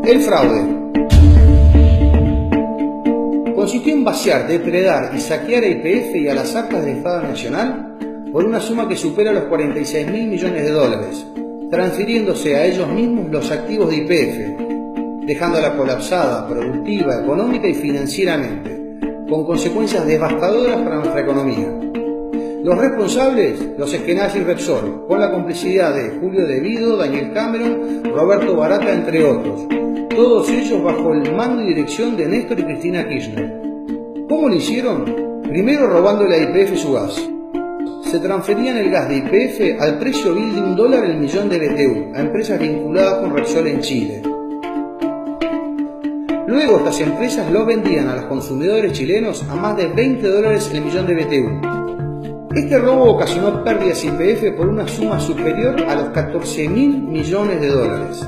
El fraude consistió en vaciar, depredar y saquear a YPF y a las arcas del Estado Nacional por una suma que supera los 46.000 millones de dólares, transfiriéndose a ellos mismos los activos de YPF, dejándola colapsada, productiva, económica y financieramente, con consecuencias devastadoras para nuestra economía. Los responsables, los Eskenazi y Repsol, con la complicidad de Julio De Vido, Daniel Cameron, Roberto Barata, entre otros, todos ellos bajo el mando y dirección de Néstor y Cristina Kirchner. ¿Cómo lo hicieron? Primero robándole a YPF su gas. Se transferían el gas de YPF al precio vil de $1 el millón de BTU a empresas vinculadas con Repsol en Chile. Luego estas empresas lo vendían a los consumidores chilenos a más de $20 el millón de BTU. Este robo ocasionó pérdidas YPF por una suma superior a los 14.000 millones de dólares.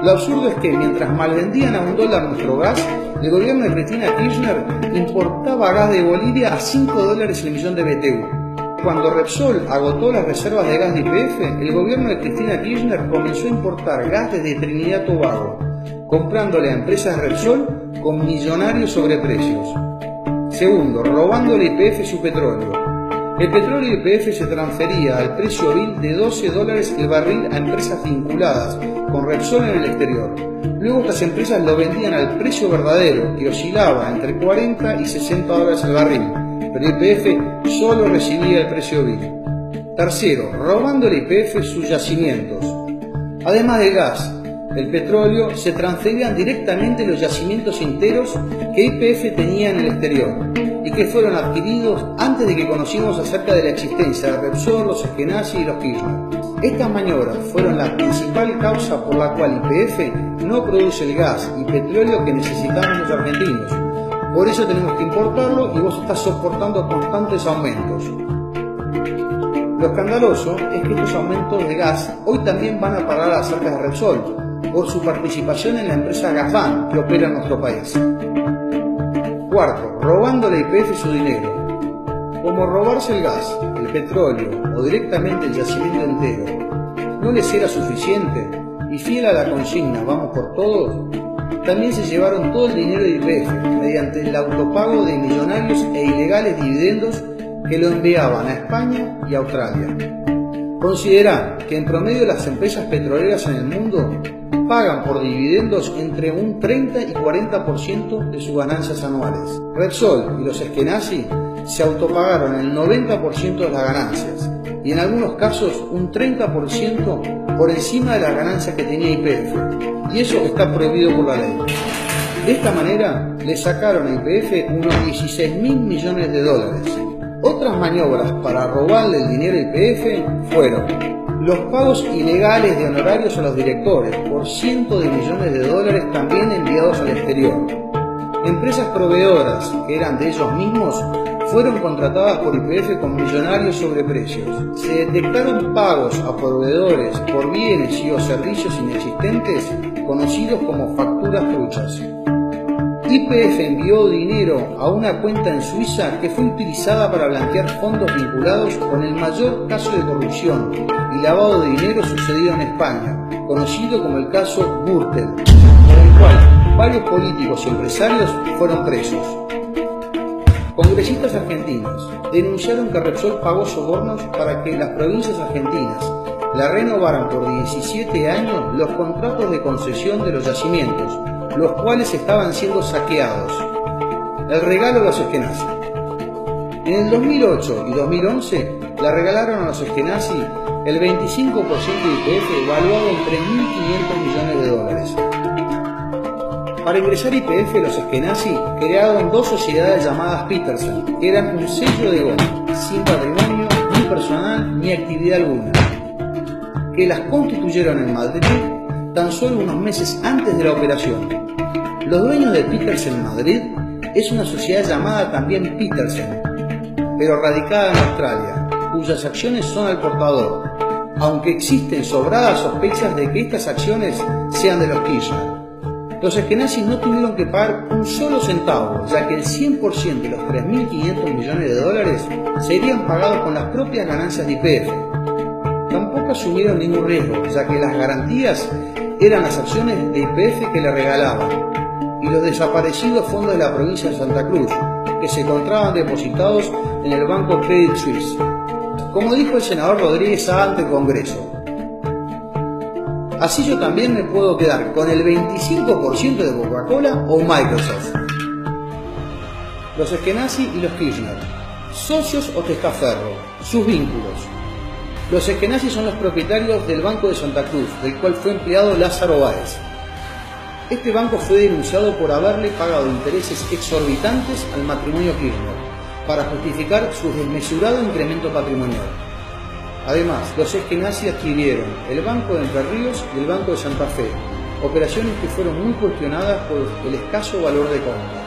Lo absurdo es que mientras malvendían a $1 nuestro gas, el gobierno de Cristina Kirchner importaba gas de Bolivia a $5 el millón de BTU. Cuando Repsol agotó las reservas de gas de YPF, el gobierno de Cristina Kirchner comenzó a importar gas desde Trinidad y Tobago, comprándole a empresas Repsol con millonarios sobreprecios. Segundo, robándole a YPF su petróleo. El petróleo de YPF se transfería al precio vil de $12 el barril a empresas vinculadas con Repsol en el exterior. Luego estas empresas lo vendían al precio verdadero, que oscilaba entre $40 y $60 el barril, pero YPF solo recibía el precio vil. Tercero, robándole a YPF sus yacimientos. Además del gas, el petróleo, se transferían directamente los yacimientos enteros que YPF tenía en el exterior y que fueron adquiridos antes de que conociéramos acerca de la existencia de Repsol, los Eskenazi y los Kirchner. Estas maniobras fueron la principal causa por la cual YPF no produce el gas y petróleo que necesitamos los argentinos. Por eso tenemos que importarlo y vos estás soportando constantes aumentos. Lo escandaloso es que estos aumentos de gas hoy también van a parar a las arcas de Repsol por su participación en la empresa Gazban que opera en nuestro país. Cuarto, robándole a YPF su dinero. Como robarse el gas, el petróleo o directamente el yacimiento entero no les era suficiente y fiel a la consigna "vamos por todos", también se llevaron todo el dinero de YPF mediante el autopago de millonarios e ilegales dividendos que lo enviaban a España y a Australia. Considerá que en promedio las empresas petroleras en el mundo pagan por dividendos entre un 30 y 40% de sus ganancias anuales. Repsol y los Eskenazi se autopagaron el 90% de las ganancias y en algunos casos un 30% por encima de las ganancias que tenía YPF, y eso está prohibido por la ley. De esta manera le sacaron a YPF unos 16.000 millones de dólares. Otras maniobras para robarle el dinero a YPF fueron los pagos ilegales de honorarios a los directores por cientos de millones de dólares también enviados al exterior. Empresas proveedoras que eran de ellos mismos fueron contratadas por YPF con millonarios sobreprecios. Se detectaron pagos a proveedores por bienes y o servicios inexistentes conocidos como facturas truchas. YPF envió dinero a una cuenta en Suiza que fue utilizada para blanquear fondos vinculados con el mayor caso de corrupción y lavado de dinero sucedido en España, conocido como el caso Gürtel, por el cual varios políticos y empresarios fueron presos. Congresistas argentinos denunciaron que Repsol pagó sobornos para que las provincias argentinas la renovaran por 17 años los contratos de concesión de los yacimientos, los cuales estaban siendo saqueados. El regalo de los Eskenazi. En el 2008 y 2011 le regalaron a los Eskenazi el 25% de YPF evaluado en 3.500 millones de dólares. Para ingresar a YPF, los Eskenazi crearon dos sociedades llamadas Petersen, que eran un sello de goma, sin patrimonio, ni personal, ni actividad alguna, que las constituyeron en Madrid tan solo unos meses antes de la operación. Los dueños de Petersen Madrid es una sociedad llamada también Petersen, pero radicada en Australia, cuyas acciones son al portador, aunque existen sobradas sospechas de que estas acciones sean de los Kirchner. Los Eskenazi no tuvieron que pagar un solo centavo, ya que el 100% de los 3.500 millones de dólares serían pagados con las propias ganancias de YPF. Tampoco asumieron ningún riesgo, ya que las garantías eran las acciones de YPF que le regalaban y los desaparecidos fondos de la provincia de Santa Cruz, que se encontraban depositados en el banco Credit Suisse. Como dijo el senador Rodríguez ante el Congreso, así yo también me puedo quedar con el 25% de Coca-Cola o Microsoft. Los Eskenazi y los Kirchner, socios o testaferro, sus vínculos. Los Eskenazi son los propietarios del Banco de Santa Cruz, del cual fue empleado Lázaro Báez. Este banco fue denunciado por haberle pagado intereses exorbitantes al matrimonio Kirchner para justificar su desmesurado incremento patrimonial. Además, los Eskenazi adquirieron el Banco de Entre Ríos y el Banco de Santa Fe, operaciones que fueron muy cuestionadas por el escaso valor de compra.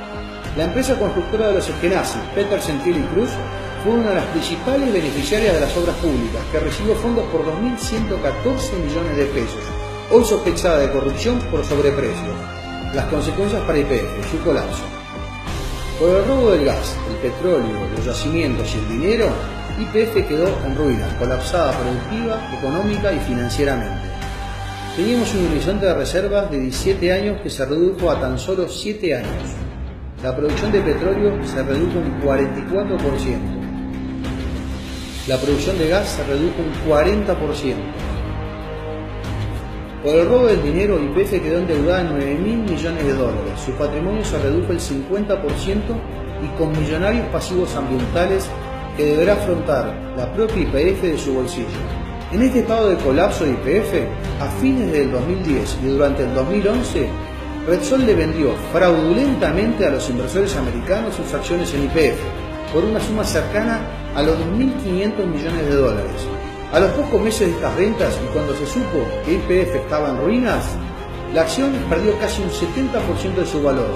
La empresa constructora de los Eskenazi, Petersen Thiel y Cruz, fue una de las principales beneficiarias de las obras públicas, que recibió fondos por 2.114 millones de pesos, hoy sospechada de corrupción por sobreprecios. Las consecuencias para YPF, su colapso. Por el robo del gas, el petróleo, los yacimientos y el dinero, YPF quedó en ruinas, colapsada productiva, económica y financieramente. Teníamos un horizonte de reservas de 17 años que se redujo a tan solo 7 años. La producción de petróleo se redujo un 44%. La producción de gas se redujo un 40%. Por el robo del dinero, YPF quedó endeudada en 9.000 millones de dólares. Su patrimonio se redujo el 50% y con millonarios pasivos ambientales que deberá afrontar la propia YPF de su bolsillo. En este estado de colapso de YPF, a fines del 2010 y durante el 2011, Repsol le vendió fraudulentamente a los inversores americanos sus acciones en YPF por una suma cercana a los 2.500 millones de dólares. A los pocos meses de estas ventas y cuando se supo que YPF estaba en ruinas, la acción perdió casi un 70% de su valor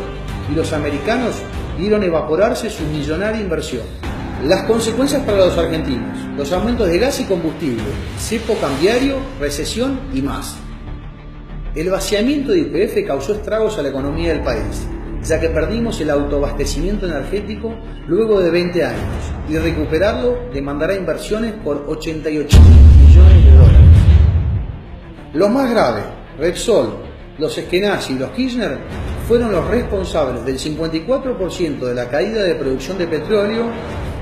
y los americanos vieron evaporarse su millonaria inversión. Las consecuencias para los argentinos: los aumentos de gas y combustible, cepo cambiario, recesión y más. El vaciamiento de YPF causó estragos a la economía del país, ya que perdimos el autoabastecimiento energético luego de 20 años y recuperarlo demandará inversiones por 88.000 millones de dólares. Lo más grave, Repsol, los Eskenazi y los Kirchner fueron los responsables del 54% de la caída de producción de petróleo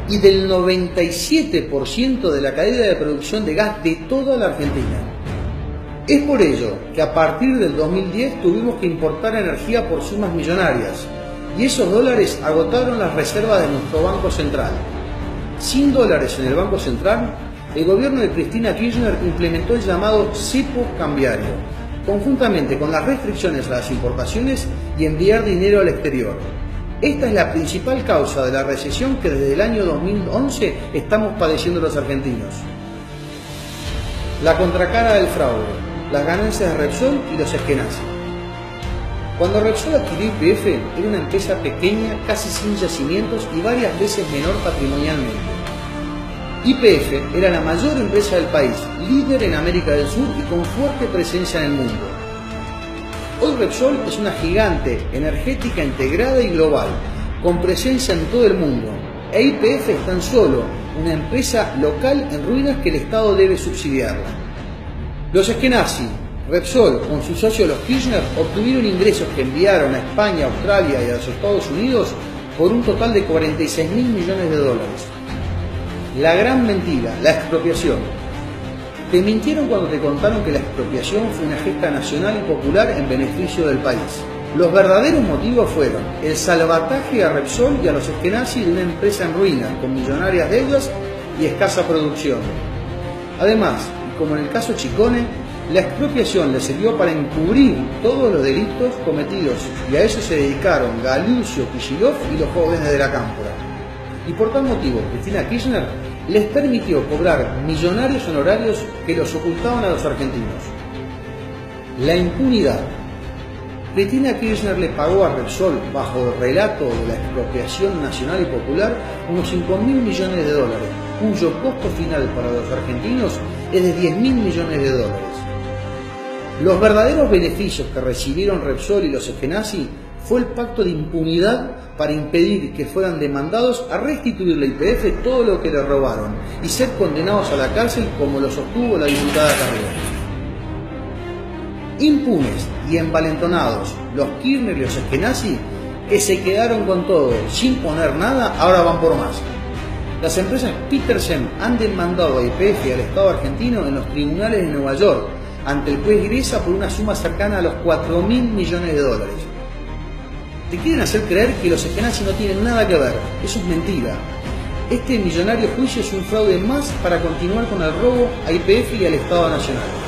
y del 97% de la caída de producción de gas de toda la Argentina. Es por ello que a partir del 2010 tuvimos que importar energía por sumas millonarias y esos dólares agotaron las reservas de nuestro Banco Central. Sin dólares en el Banco Central, el gobierno de Cristina Kirchner implementó el llamado cepo cambiario, conjuntamente con las restricciones a las importaciones y enviar dinero al exterior. Esta es la principal causa de la recesión que desde el año 2011 estamos padeciendo los argentinos. La contracara del fraude, las ganancias de Repsol y los Eskenazi. Cuando Repsol adquirió YPF, era una empresa pequeña, casi sin yacimientos y varias veces menor patrimonialmente. YPF era la mayor empresa del país, líder en América del Sur y con fuerte presencia en el mundo. Hoy Repsol es una gigante energética integrada y global, con presencia en todo el mundo, e YPF es tan solo una empresa local en ruinas que el Estado debe subsidiarla. Los Eskenazi, Repsol, con sus socios los Kirchner, obtuvieron ingresos que enviaron a España, Australia y a los Estados Unidos por un total de 46.000 millones de dólares. La gran mentira, la expropiación. Te mintieron cuando te contaron que la expropiación fue una gesta nacional y popular en beneficio del país. Los verdaderos motivos fueron el salvataje a Repsol y a los Eskenazi de una empresa en ruinas, con millonarias deudas y escasa producción. Además, como en el caso Chicone, la expropiación le sirvió para encubrir todos los delitos cometidos y a eso se dedicaron Galucio, Kicillof y los jóvenes de la Cámpora. Y por tal motivo, Cristina Kirchner les permitió cobrar millonarios honorarios que los ocultaban a los argentinos. La impunidad. Cristina Kirchner le pagó a Repsol, bajo el relato de la expropiación nacional y popular, unos 5.000 millones de dólares, cuyo costo final para los argentinos es de 10.000 millones de dólares. Los verdaderos beneficios que recibieron Repsol y los Eskenazi fue el pacto de impunidad para impedir que fueran demandados a restituirle a YPF todo lo que le robaron y ser condenados a la cárcel como lo sostuvo la diputada Carrió. impunes y envalentonados los Kirchner y los Eskenazi, que se quedaron con todo sin poner nada, ahora van por más. Las empresas Petersen han demandado a YPF y al Estado argentino en los tribunales de Nueva York ante el juez Gresa por una suma cercana a los 4.000 millones de dólares. Te quieren hacer creer que los Eskenazi no tienen nada que ver. Eso es mentira. Este millonario juicio es un fraude más para continuar con el robo a YPF y al Estado Nacional.